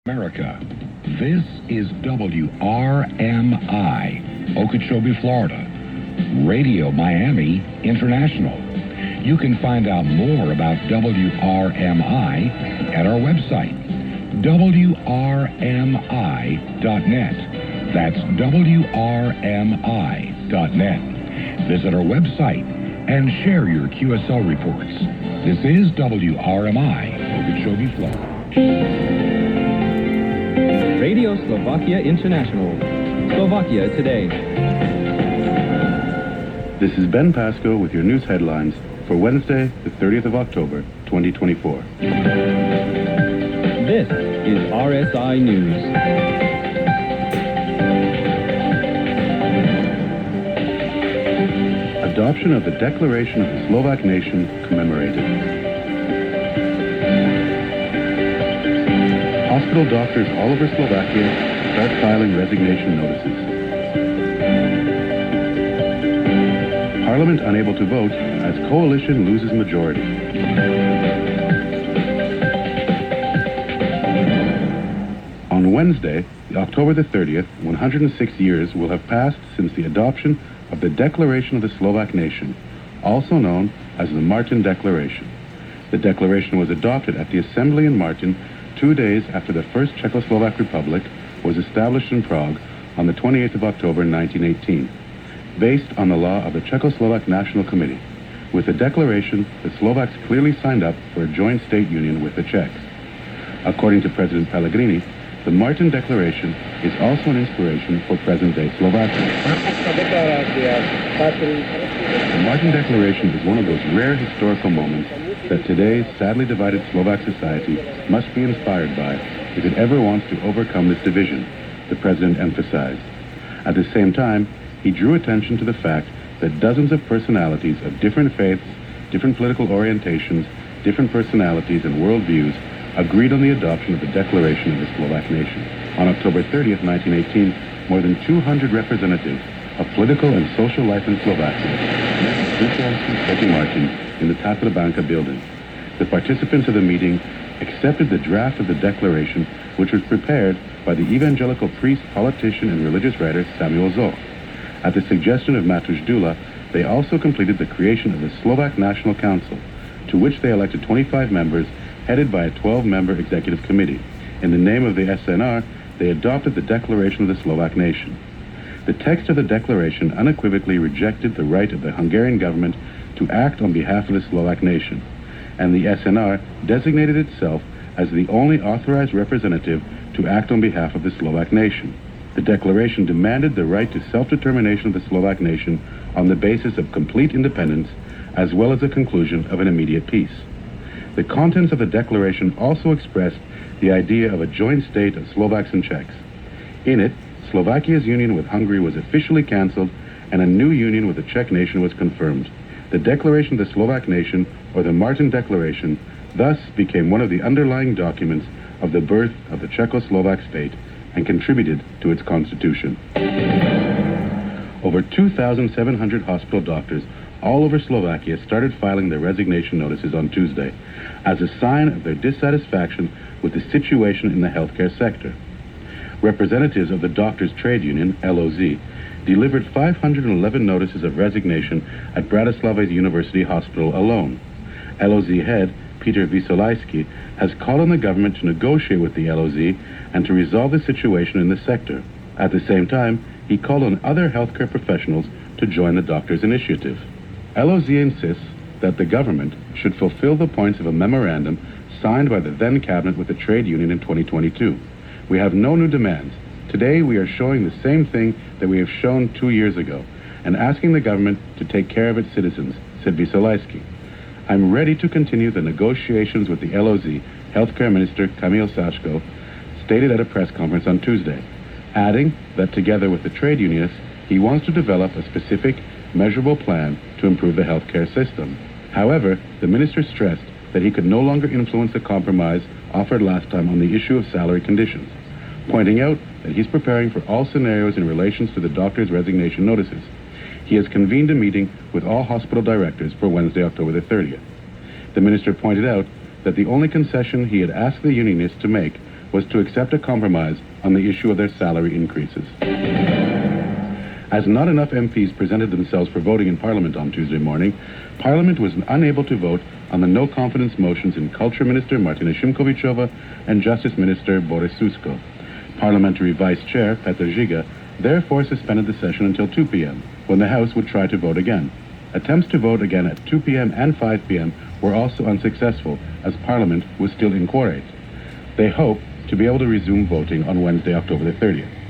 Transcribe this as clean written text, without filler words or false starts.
America. This is WRMI, Okeechobee, Florida. Radio Miami International. You can find out more about WRMI at our website, WRMI.net. That's WRMI.net. Visit our website and share your QSL reports. This is WRMI, Okeechobee, Florida. Radio Slovakia International. Slovakia Today. This is Ben Pasco with your news headlines for Wednesday, the 30th of October, 2024. This is RSI News. Adoption of the Declaration of the Slovak Nation commemorated. Hospital doctors all over Slovakia start filing resignation notices. Parliament unable to vote as coalition loses majority. On Wednesday, October the 30th, 106 years will have passed since the adoption of the Declaration of the Slovak Nation, also known as the Martin Declaration. The declaration was adopted at the Assembly in Martin 2 days after the First Czechoslovak Republic was established in Prague on the 28th of October 1918, based on the law of the Czechoslovak National Committee. With the declaration, the Slovaks clearly signed up for a joint state union with the Czechs. According to President Pellegrini, the Martin Declaration is also an inspiration for present-day Slovakia. The Martin Declaration is one of those rare historical moments that today's sadly divided Slovak society must be inspired by if it ever wants to overcome this division, the President emphasized. At the same time, he drew attention to the fact that dozens of personalities of different faiths, different political orientations, different personalities and worldviews agreed on the adoption of the Declaration of the Slovak Nation. On October 30th, 1918, more than 200 representatives of political and social life in Slovakia met Martin in the Tatrabanka building. The participants of the meeting accepted the draft of the declaration, which was prepared by the evangelical priest, politician, and religious writer Samuel Zoch. At the suggestion of Matusz Dula, they also completed the creation of the Slovak National Council, to which they elected 25 members, headed by a 12-member executive committee. In the name of the SNR, they adopted the Declaration of the Slovak Nation. The text of the declaration unequivocally rejected the right of the Hungarian government to act on behalf of the Slovak nation, and the SNR designated itself as the only authorized representative to act on behalf of the Slovak nation. The declaration demanded the right to self-determination of the Slovak nation on the basis of complete independence, as well as the conclusion of an immediate peace. The contents of the declaration also expressed the idea of a joint state of Slovaks and Czechs. In it, Slovakia's union with Hungary was officially cancelled, and a new union with the Czech nation was confirmed. The Declaration of the Slovak Nation, or the Martin Declaration, thus became one of the underlying documents of the birth of the Czechoslovak state and contributed to its constitution. Over 2,700 hospital doctors all over Slovakia started filing their resignation notices on Tuesday as a sign of their dissatisfaction with the situation in the healthcare sector. Representatives of the Doctors' Trade Union, LOZ, delivered 511 notices of resignation at Bratislava University Hospital alone. LOZ head Peter Vysolajski has called on the government to negotiate with the LOZ and to resolve the situation in the sector. At the same time, he called on other healthcare professionals to join the doctors' initiative. LOZ insists that the government should fulfill the points of a memorandum signed by the then cabinet with the trade union in 2022. We have no new demands. Today we are showing the same thing that we have shown 2 years ago and asking the government to take care of its citizens, said Vysolajski. I'm ready to continue the negotiations with the LOZ, Healthcare Minister Kamil Sachko stated at a press conference on Tuesday, adding that together with the trade unionists, he wants to develop a specific, measurable plan to improve the healthcare system. However, the minister stressed that he could no longer influence the compromise offered last time on the issue of salary conditions, pointing out that he's preparing for all scenarios in relation to the doctors' resignation notices. He has convened a meeting with all hospital directors for Wednesday, October the 30th. The minister pointed out that the only concession he had asked the unionists to make was to accept a compromise on the issue of their salary increases. As not enough MPs presented themselves for voting in Parliament on Tuesday morning, Parliament was unable to vote on the no-confidence motions in Culture Minister Martina Šimkovičová and Justice Minister Boris Susko. Parliamentary Vice Chair Petr Žiga therefore suspended the session until 2 p.m., when the House would try to vote again. Attempts to vote again at 2 p.m. and 5 p.m. were also unsuccessful, as Parliament was still inquorate. They hope to be able to resume voting on Wednesday, October the 30th.